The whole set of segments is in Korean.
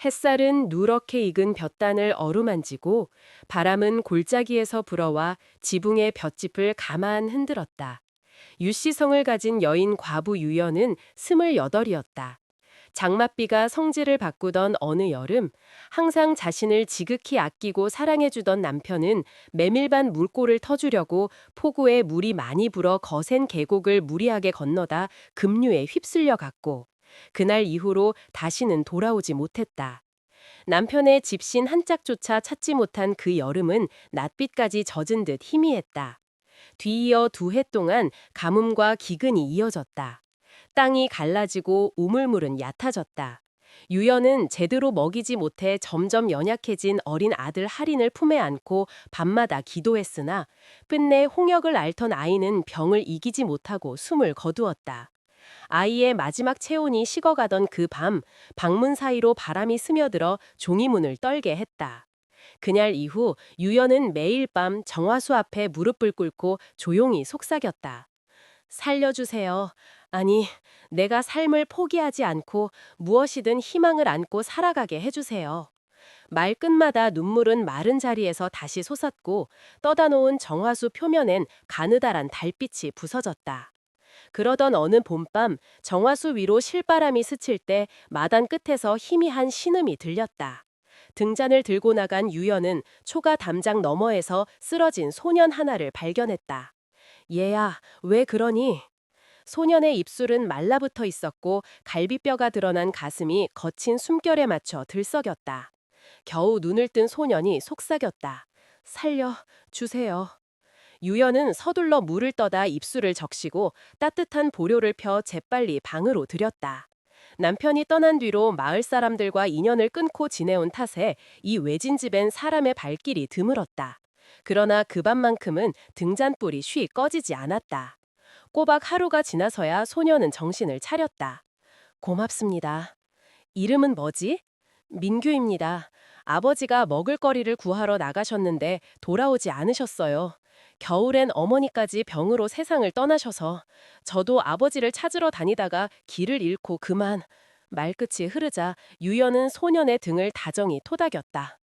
햇살은 누렇게 익은 볕단을 어루만지고 바람은 골짜기에서 불어와 지붕의 볏짚을 가만 흔들었다. 유씨성을 가진 여인 과부 유연은 28이었다. 장맛비가 성질을 바꾸던 어느 여름, 항상 자신을 지극히 아끼고 사랑해주던 남편은 메밀반 물골을 터주려고 폭우에 물이 많이 불어 거센 계곡을 무리하게 건너다 급류에 휩쓸려 갔고, 그날 이후로 다시는 돌아오지 못했다. 남편의 집신 한 짝조차 찾지 못한 그 여름은 낯빛까지 젖은 듯 희미했다. 뒤이어 2해 동안 가뭄과 기근이 이어졌다. 땅이 갈라지고 우물물은 얕아졌다. 유연은 제대로 먹이지 못해 점점 연약해진 어린 아들 할인을 품에 안고 밤마다 기도했으나 끝내 홍역을 앓던 아이는 병을 이기지 못하고 숨을 거두었다. 아이의 마지막 체온이 식어가던 그 밤, 방문 사이로 바람이 스며들어 종이문을 떨게 했다. 그날 이후 유연은 매일 밤 정화수 앞에 무릎을 꿇고 조용히 속삭였다. 살려주세요. 아니, 내가 삶을 포기하지 않고 무엇이든 희망을 안고 살아가게 해주세요. 말끝마다 눈물은 마른 자리에서 다시 솟았고 떠다 놓은 정화수 표면엔 가느다란 달빛이 부서졌다. 그러던 어느 봄밤 정화수 위로 실바람이 스칠 때 마당 끝에서 희미한 신음이 들렸다. 등잔을 들고 나간 유연은 초가 담장 너머에서 쓰러진 소년 하나를 발견했다. 얘야, 왜 그러니? 소년의 입술은 말라붙어 있었고 갈비뼈가 드러난 가슴이 거친 숨결에 맞춰 들썩였다. 겨우 눈을 뜬 소년이 속삭였다. 살려 주세요. 유연은 서둘러 물을 떠다 입술을 적시고 따뜻한 보료를 펴 재빨리 방으로 들였다. 남편이 떠난 뒤로 마을 사람들과 인연을 끊고 지내온 탓에 이 외진 집엔 사람의 발길이 드물었다. 그러나 그 밤만큼은 등잔불이 쉬 꺼지지 않았다. 꼬박 하루가 지나서야 소녀는 정신을 차렸다. 고맙습니다. 이름은 뭐지? 민규입니다. 아버지가 먹을거리를 구하러 나가셨는데 돌아오지 않으셨어요. 겨울엔 어머니까지 병으로 세상을 떠나셔서 저도 아버지를 찾으러 다니다가 길을 잃고 그만. 말끝이 흐르자 유연은 소년의 등을 다정히 토닥였다.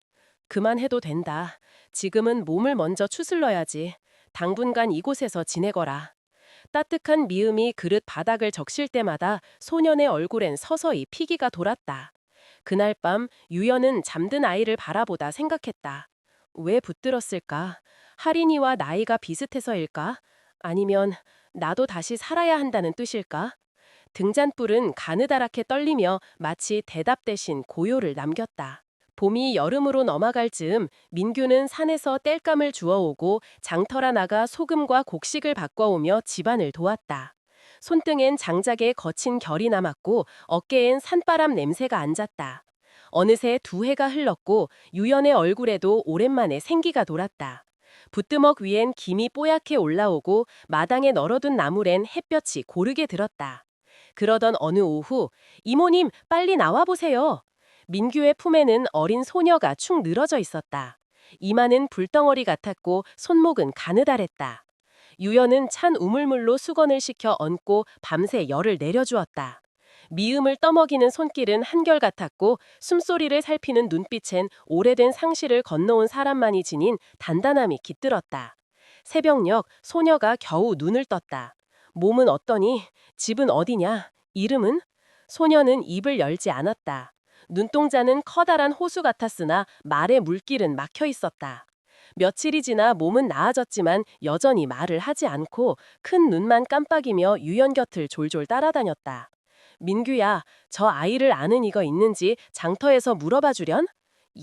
그만해도 된다. 지금은 몸을 먼저 추슬러야지. 당분간 이곳에서 지내거라. 따뜻한 미음이 그릇 바닥을 적실 때마다 소년의 얼굴엔 서서히 피기가 돌았다. 그날 밤 유연은 잠든 아이를 바라보다 생각했다. 왜 붙들었을까? 할인이와 나이가 비슷해서일까? 아니면 나도 다시 살아야 한다는 뜻일까? 등잔불은 가느다랗게 떨리며 마치 대답 대신 고요를 남겼다. 봄이 여름으로 넘어갈 즈음 민규는 산에서 땔감을 주워오고 장터라 나가 소금과 곡식을 바꿔오며 집안을 도왔다. 손등엔 장작에 거친 결이 남았고 어깨엔 산바람 냄새가 앉았다. 어느새 2해가 흘렀고 유연의 얼굴에도 오랜만에 생기가 돌았다. 붓드먹 위엔 김이 뽀얗게 올라오고 마당에 널어둔 나물엔 햇볕이 고르게 들었다. 그러던 어느 오후, 이모님 빨리 나와보세요. 민규의 품에는 어린 소녀가 축 늘어져 있었다. 이마는 불덩어리 같았고 손목은 가느다랬다. 유연은 찬 우물물로 수건을 식혀 얹고 밤새 열을 내려주었다. 미음을 떠먹이는 손길은 한결같았고 숨소리를 살피는 눈빛엔 오래된 상실을 건너온 사람만이 지닌 단단함이 깃들었다. 새벽녘 소녀가 겨우 눈을 떴다. 몸은 어떠니? 집은 어디냐? 이름은? 소녀는 입을 열지 않았다. 눈동자는 커다란 호수 같았으나 말의 물길은 막혀 있었다. 며칠이 지나 몸은 나아졌지만 여전히 말을 하지 않고 큰 눈만 깜빡이며 유연 곁을 졸졸 따라다녔다. 민규야, 저 아이를 아는 이가 있는지 장터에서 물어봐 주련?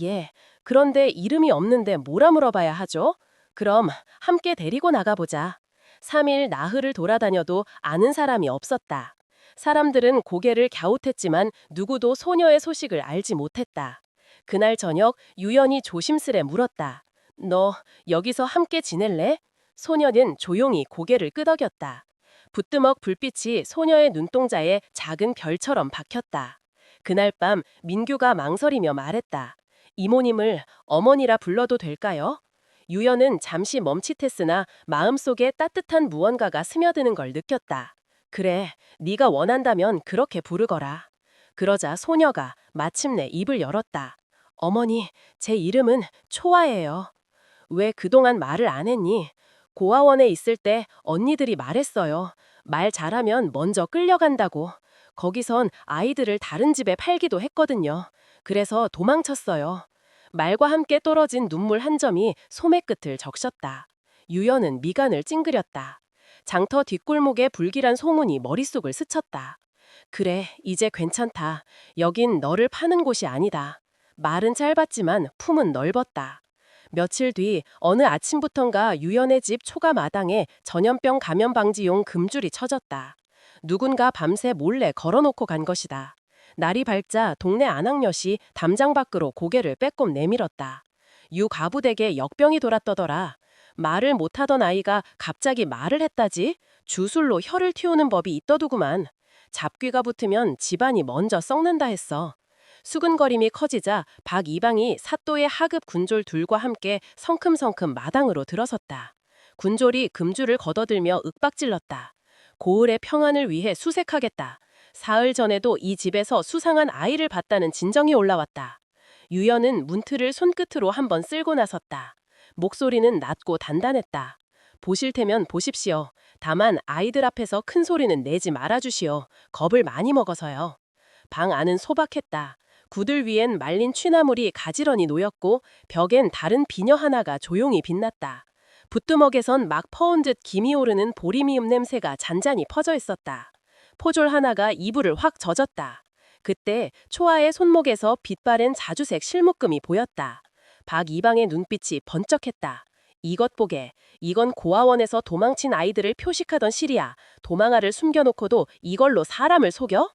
예, 그런데 이름이 없는데 뭐라 물어봐야 하죠? 그럼 함께 데리고 나가보자. 3일 나흘을 돌아다녀도 아는 사람이 없었다. 사람들은 고개를 갸웃했지만 누구도 소녀의 소식을 알지 못했다. 그날 저녁 유연이 조심스레 물었다. 너 여기서 함께 지낼래? 소녀는 조용히 고개를 끄덕였다. 부뚜먹 불빛이 소녀의 눈동자에 작은 별처럼 박혔다. 그날 밤 민규가 망설이며 말했다. 이모님을 어머니라 불러도 될까요? 유연은 잠시 멈칫했으나 마음속에 따뜻한 무언가가 스며드는 걸 느꼈다. 그래, 네가 원한다면 그렇게 부르거라. 그러자 소녀가 마침내 입을 열었다. 어머니, 제 이름은 초아예요. 왜 그동안 말을 안 했니? 고아원에 있을 때 언니들이 말했어요. 말 잘하면 먼저 끌려간다고. 거기선 아이들을 다른 집에 팔기도 했거든요. 그래서 도망쳤어요. 말과 함께 떨어진 눈물 한 점이 소매 끝을 적셨다. 유연은 미간을 찡그렸다. 장터 뒷골목의 불길한 소문이 머릿속을 스쳤다. 그래, 이제 괜찮다. 여긴 너를 파는 곳이 아니다. 말은 짧았지만 품은 넓었다. 며칠 뒤 어느 아침부턴가 유연의 집 초가 마당에 전염병 감염 방지용 금줄이 쳐졌다. 누군가 밤새 몰래 걸어놓고 간 것이다. 날이 밝자 동네 안악녀시 담장 밖으로 고개를 빼꼼 내밀었다. 유 가부댁에 역병이 돌았더더라. 말을 못하던 아이가 갑자기 말을 했다지? 주술로 혀를 틔우는 법이 있더두구만. 잡귀가 붙으면 집안이 먼저 썩는다 했어. 수근거림이 커지자 박 이방이 사또의 하급 군졸 둘과 함께 성큼성큼 마당으로 들어섰다. 군졸이 금줄을 걷어들며 윽박질렀다. 고을의 평안을 위해 수색하겠다. 사흘 전에도 이 집에서 수상한 아이를 봤다는 진정이 올라왔다. 유연은 문틀을 손끝으로 한번 쓸고 나섰다. 목소리는 낮고 단단했다. 보실 테면 보십시오. 다만 아이들 앞에서 큰 소리는 내지 말아주시오. 겁을 많이 먹어서요. 방 안은 소박했다. 구들 위엔 말린 취나물이 가지런히 놓였고 벽엔 다른 비녀 하나가 조용히 빛났다. 붓두먹에선 막 퍼온 듯 김이 오르는 보리미음 냄새가 잔잔히 퍼져 있었다. 포졸 하나가 이불을 확 젖었다. 그때 초아의 손목에서 빛바랜 자주색 실묶음이 보였다. 박 이방의 눈빛이 번쩍했다. 이것 보게. 이건 고아원에서 도망친 아이들을 표식하던 실이야. 도망아를 숨겨놓고도 이걸로 사람을 속여?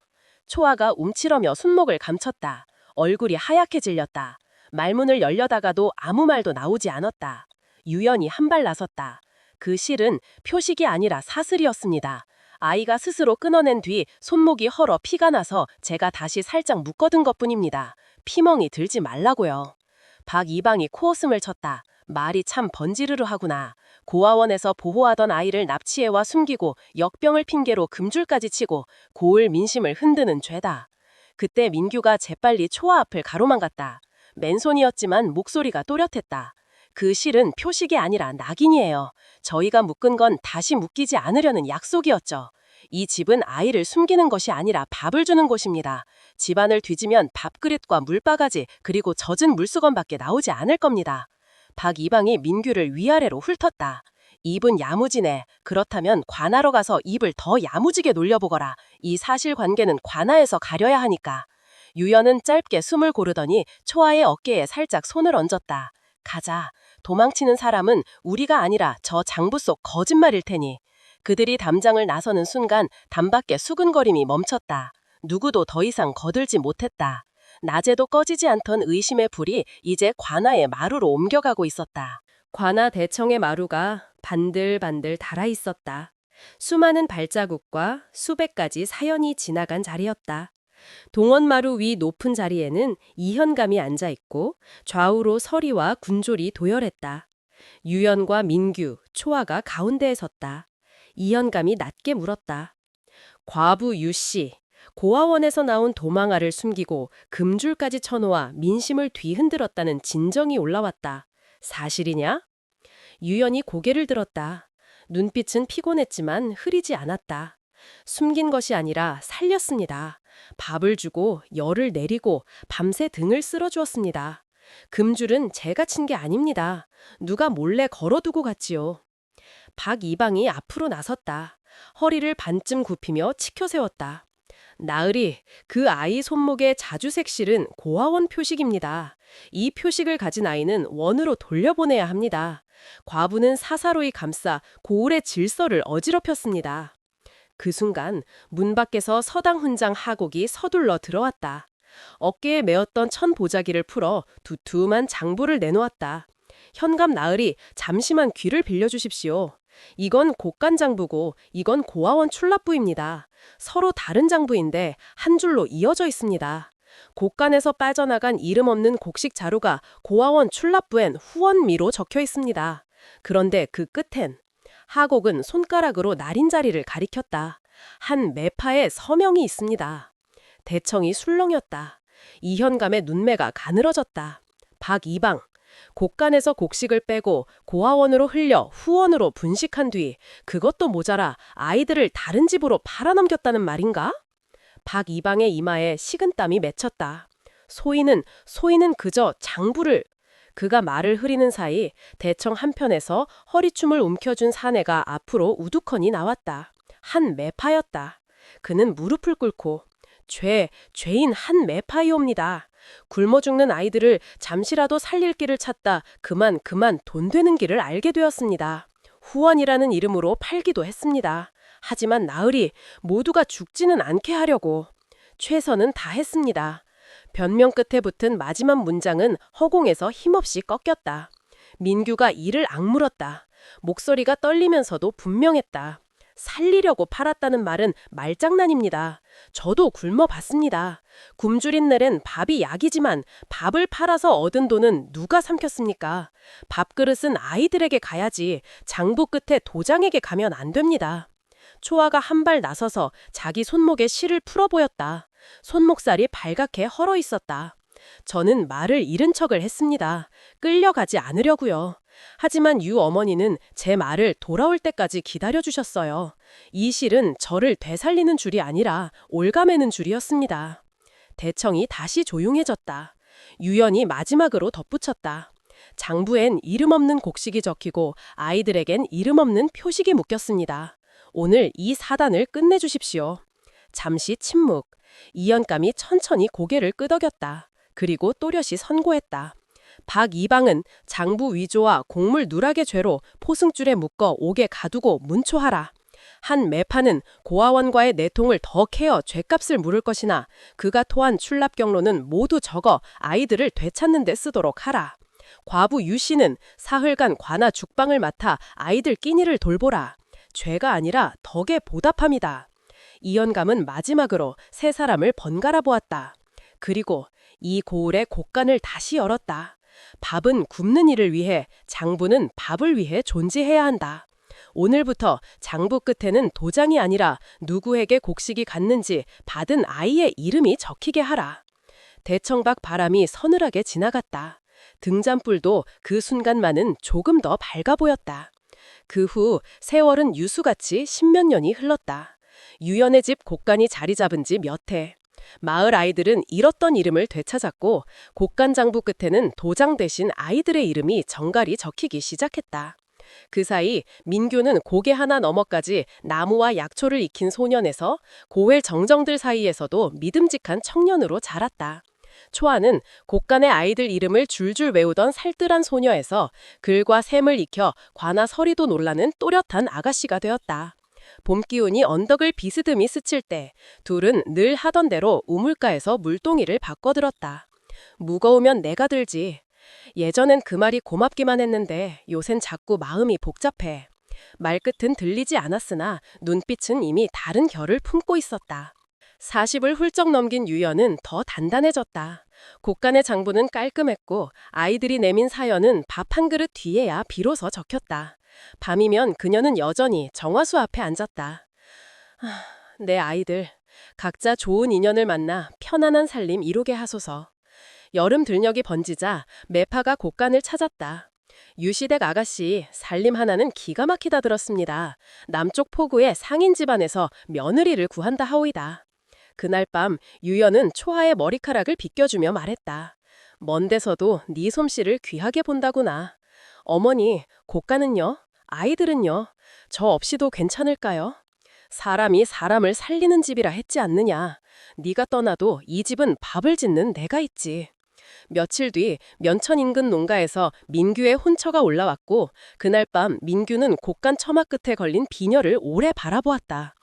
초아가 움츠러며 손목을 감췄다. 얼굴이 하얗게 질렸다. 말문을 열려다가도 아무 말도 나오지 않았다. 유연이 한 발 나섰다. 그 실은 표식이 아니라 사슬이었습니다. 아이가 스스로 끊어낸 뒤 손목이 헐어 피가 나서 제가 다시 살짝 묶어둔 것뿐입니다. 피멍이 들지 말라고요. 박 이방이 코웃음을 쳤다. 말이 참 번지르르 하구나. 고아원에서 보호하던 아이를 납치해와 숨기고 역병을 핑계로 금줄까지 치고 고을 민심을 흔드는 죄다. 그때 민규가 재빨리 초아 앞을 가로막았다. 맨손이었지만 목소리가 또렷했다. 그 실은 표식이 아니라 낙인이에요. 저희가 묶은 건 다시 묶이지 않으려는 약속이었죠. 이 집은 아이를 숨기는 것이 아니라 밥을 주는 곳입니다. 집안을 뒤지면 밥그릇과 물바가지 그리고 젖은 물수건밖에 나오지 않을 겁니다. 박 이방이 민규를 위아래로 훑었다. 입은 야무지네. 그렇다면 관하러 가서 입을 더 야무지게 놀려보거라. 이 사실관계는 관하에서 가려야 하니까. 유연은 짧게 숨을 고르더니 초아의 어깨에 살짝 손을 얹었다. 가자. 도망치는 사람은 우리가 아니라 저 장부 속 거짓말일 테니. 그들이 담장을 나서는 순간 담밖에 수근거림이 멈췄다. 누구도 더 이상 거들지 못했다. 낮에도 꺼지지 않던 의심의 불이 이제 관아의 마루로 옮겨가고 있었다. 관아 대청의 마루가 반들반들 달아있었다. 수많은 발자국과 수백 가지 사연이 지나간 자리였다. 동원마루 위 높은 자리에는 이현감이 앉아있고 좌우로 서리와 군졸이 도열했다. 유연과 민규, 초아가 가운데에 섰다. 이현감이 낮게 물었다. 과부 유씨, 고아원에서 나온 도망아를 숨기고 금줄까지 쳐놓아 민심을 뒤흔들었다는 진정이 올라왔다. 사실이냐? 유연이 고개를 들었다. 눈빛은 피곤했지만 흐리지 않았다. 숨긴 것이 아니라 살렸습니다. 밥을 주고 열을 내리고 밤새 등을 쓸어주었습니다. 금줄은 제가 친 게 아닙니다. 누가 몰래 걸어두고 갔지요. 박 이방이 앞으로 나섰다. 허리를 반쯤 굽히며 치켜 세웠다. 나으리, 그 아이 손목의 자주색 실은 고아원 표식입니다. 이 표식을 가진 아이는 원으로 돌려보내야 합니다. 과부는 사사로이 감싸 고을의 질서를 어지럽혔습니다. 그 순간 문 밖에서 서당 훈장 하곡이 서둘러 들어왔다. 어깨에 메었던 천 보자기를 풀어 두툼한 장부를 내놓았다. 현감 나으리, 잠시만 귀를 빌려주십시오. 이건 곡간장부고 이건 고아원 출납부입니다. 서로 다른 장부인데 한 줄로 이어져 있습니다. 곡간에서 빠져나간 이름 없는 곡식 자루가 고아원 출납부엔 후원미로 적혀 있습니다. 그런데 그 끝엔 하곡은 손가락으로 날인 자리를 가리켰다. 한 매파에 서명이 있습니다. 대청이 술렁였다. 이현감의 눈매가 가늘어졌다. 박이방, 곡간에서 곡식을 빼고 고아원으로 흘려 후원으로 분식한 뒤 그것도 모자라 아이들을 다른 집으로 팔아넘겼다는 말인가? 박이방의 이마에 식은땀이 맺혔다. 소인은 그저 장부를. 그가 말을 흐리는 사이 대청 한편에서 허리춤을 움켜쥔 사내가 앞으로 우두커니 나왔다. 한 매파였다. 그는 무릎을 꿇고 죄인 한 매파이옵니다. 굶어 죽는 아이들을 잠시라도 살릴 길을 찾다 그만 돈 되는 길을 알게 되었습니다. 후원이라는 이름으로 팔기도 했습니다. 하지만 나으리 모두가 죽지는 않게 하려고 최선은 다했습니다. 변명 끝에 붙은 마지막 문장은 허공에서 힘없이 꺾였다. 민규가 이를 악물었다. 목소리가 떨리면서도 분명했다. 살리려고 팔았다는 말은 말장난입니다. 저도 굶어봤습니다. 굶주린 날엔 밥이 약이지만 밥을 팔아서 얻은 돈은 누가 삼켰습니까? 밥그릇은 아이들에게 가야지 장부 끝에 도장에게 가면 안 됩니다. 초아가 한 발 나서서 자기 손목에 실을 풀어 보였다. 손목살이 발갛게 헐어 있었다. 저는 말을 잃은 척을 했습니다. 끌려가지 않으려고요. 하지만 유 어머니는 제 말을 돌아올 때까지 기다려주셨어요. 이 실은 저를 되살리는 줄이 아니라 올가매는 줄이었습니다. 대청이 다시 조용해졌다. 유연이 마지막으로 덧붙였다. 장부엔 이름 없는 곡식이 적히고 아이들에겐 이름 없는 표식이 묶였습니다. 오늘 이 사단을 끝내주십시오. 잠시 침묵. 이연감이 천천히 고개를 끄덕였다. 그리고 또렷이 선고했다. 박이방은 장부 위조와 곡물 누락의 죄로 포승줄에 묶어 옥에 가두고 문초하라. 한 매파는 고아원과의 내통을 더 캐어 죗값을 물을 것이나 그가 토한 출납경로는 모두 적어 아이들을 되찾는 데 쓰도록 하라. 과부 유씨는 사흘간 관아 죽방을 맡아 아이들 끼니를 돌보라. 죄가 아니라 덕에 보답함이다. 이연감은 마지막으로 세 사람을 번갈아 보았다. 그리고 이 고을의 곡간을 다시 열었다. 밥은 굶는 이를 위해, 장부는 밥을 위해 존재해야 한다. 오늘부터 장부 끝에는 도장이 아니라 누구에게 곡식이 갔는지 받은 아이의 이름이 적히게 하라. 대청박 바람이 서늘하게 지나갔다. 등잔불도 그 순간만은 조금 더 밝아 보였다. 그 후 세월은 유수같이 십몇 년이 흘렀다. 유연의 집 곡간이 자리 잡은 지 몇 해. 마을 아이들은 잃었던 이름을 되찾았고 곡간 장부 끝에는 도장 대신 아이들의 이름이 정갈이 적히기 시작했다. 그 사이 민규는 고개 하나 너머까지 나무와 약초를 익힌 소년에서 고엘 정정들 사이에서도 믿음직한 청년으로 자랐다. 초아는 곡간의 아이들 이름을 줄줄 외우던 살뜰한 소녀에서 글과 셈을 익혀 관아 서리도 놀라는 또렷한 아가씨가 되었다. 봄 기운이 언덕을 비스듬히 스칠 때 둘은 늘 하던 대로 우물가에서 물동이를 바꿔들었다. 무거우면 내가 들지. 예전엔 그 말이 고맙기만 했는데 요샌 자꾸 마음이 복잡해. 말끝은 들리지 않았으나 눈빛은 이미 다른 결을 품고 있었다. 40을 훌쩍 넘긴 유연은 더 단단해졌다. 곡간의 장부는 깔끔했고 아이들이 내민 사연은 밥 한 그릇 뒤에야 비로소 적혔다. 밤이면 그녀는 여전히 정화수 앞에 앉았다. 내 아이들, 각자 좋은 인연을 만나 편안한 살림 이루게 하소서. 여름 들녘이 번지자 매파가 곡간을 찾았다. 유시댁 아가씨, 살림 하나는 기가 막히다 들었습니다. 남쪽 포구의 상인 집안에서 며느리를 구한다 하오이다. 그날 밤 유연은 초아의 머리카락을 빗겨주며 말했다. 먼 데서도 네 솜씨를 귀하게 본다구나. 어머니, 곡간은요? 아이들은요? 저 없이도 괜찮을까요? 사람이 사람을 살리는 집이라 했지 않느냐. 네가 떠나도 이 집은 밥을 짓는 내가 있지. 며칠 뒤 면천 인근 농가에서 민규의 혼처가 올라왔고 그날 밤 민규는 곡간 처마 끝에 걸린 비녀를 오래 바라보았다.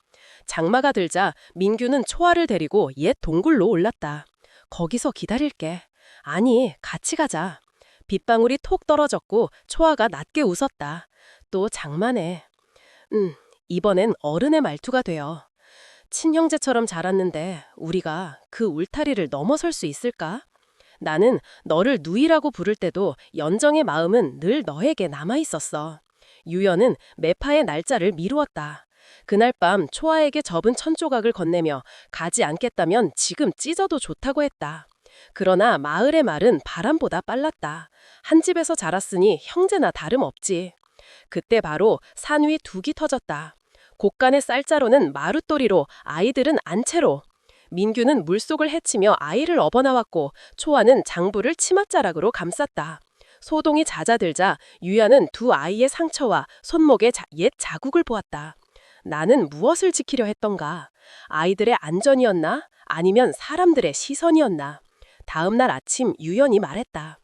장마가 들자 민규는 초아를 데리고 옛 동굴로 올랐다. 거기서 기다릴게. 아니, 같이 가자. 빗방울이 톡 떨어졌고 초아가 낮게 웃었다. 또 장마네. 이번엔 어른의 말투가 되어. 친형제처럼 자랐는데 우리가 그 울타리를 넘어설 수 있을까? 나는 너를 누이라고 부를 때도 연정의 마음은 늘 너에게 남아있었어. 유연은 매파의 날짜를 미루었다. 그날 밤 초아에게 접은 천조각을 건네며 가지 않겠다면 지금 찢어도 좋다고 했다. 그러나 마을의 말은 바람보다 빨랐다. 한 집에서 자랐으니 형제나 다름없지. 그때 바로 산 위 둑이 터졌다. 곳간의 쌀자루는 마룻도리로, 아이들은 안채로. 민규는 물속을 헤치며 아이를 업어나왔고 초아는 장부를 치맛자락으로 감쌌다. 소동이 잦아들자 유야는 두 아이의 상처와 손목에 옛 자국을 보았다. 나는 무엇을 지키려 했던가? 아이들의 안전이었나? 아니면 사람들의 시선이었나? 다음 날 아침 유연이 말했다.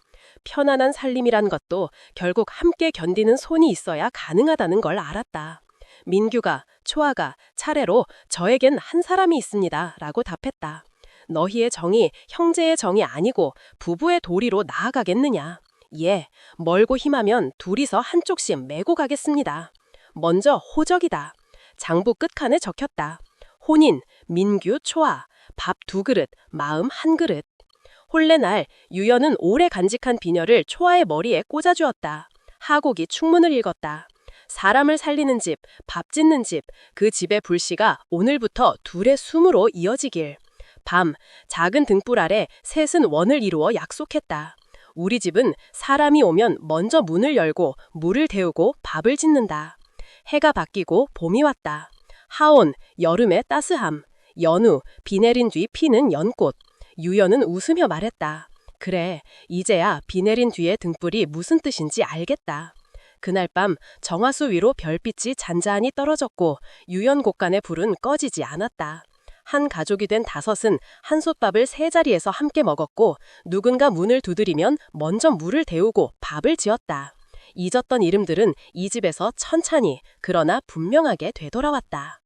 편안한 살림이란 것도 결국 함께 견디는 손이 있어야 가능하다는 걸 알았다. 민규가, 초아가 차례로 저에겐 한 사람이 있습니다 라고 답했다. 너희의 정이 형제의 정이 아니고 부부의 도리로 나아가겠느냐. 예, 멀고 힘하면 둘이서 한쪽씩 메고 가겠습니다. 먼저 호적이다. 장부 끝칸에 적혔다. 혼인, 민규, 초아, 밥 2그릇, 마음 1그릇. 혼례날 유연은 오래 간직한 비녀를 초아의 머리에 꽂아주었다. 하곡이 충문을 읽었다. 사람을 살리는 집, 밥 짓는 집, 그 집의 불씨가 오늘부터 둘의 숨으로 이어지길. 밤, 작은 등불 아래 셋은 원을 이루어 약속했다. 우리 집은 사람이 오면 먼저 문을 열고 물을 데우고 밥을 짓는다. 해가 바뀌고 봄이 왔다. 하온, 여름의 따스함. 연우, 비 내린 뒤 피는 연꽃. 유연은 웃으며 말했다. 그래, 이제야 비 내린 뒤의 등불이 무슨 뜻인지 알겠다. 그날 밤 정화수 위로 별빛이 잔잔히 떨어졌고 유연 곳간의 불은 꺼지지 않았다. 한 가족이 된 5은 한솥밥을 3자리에서 함께 먹었고 누군가 문을 두드리면 먼저 물을 데우고 밥을 지었다. 잊었던 이름들은 이 집에서 천천히 그러나 분명하게 되돌아왔다.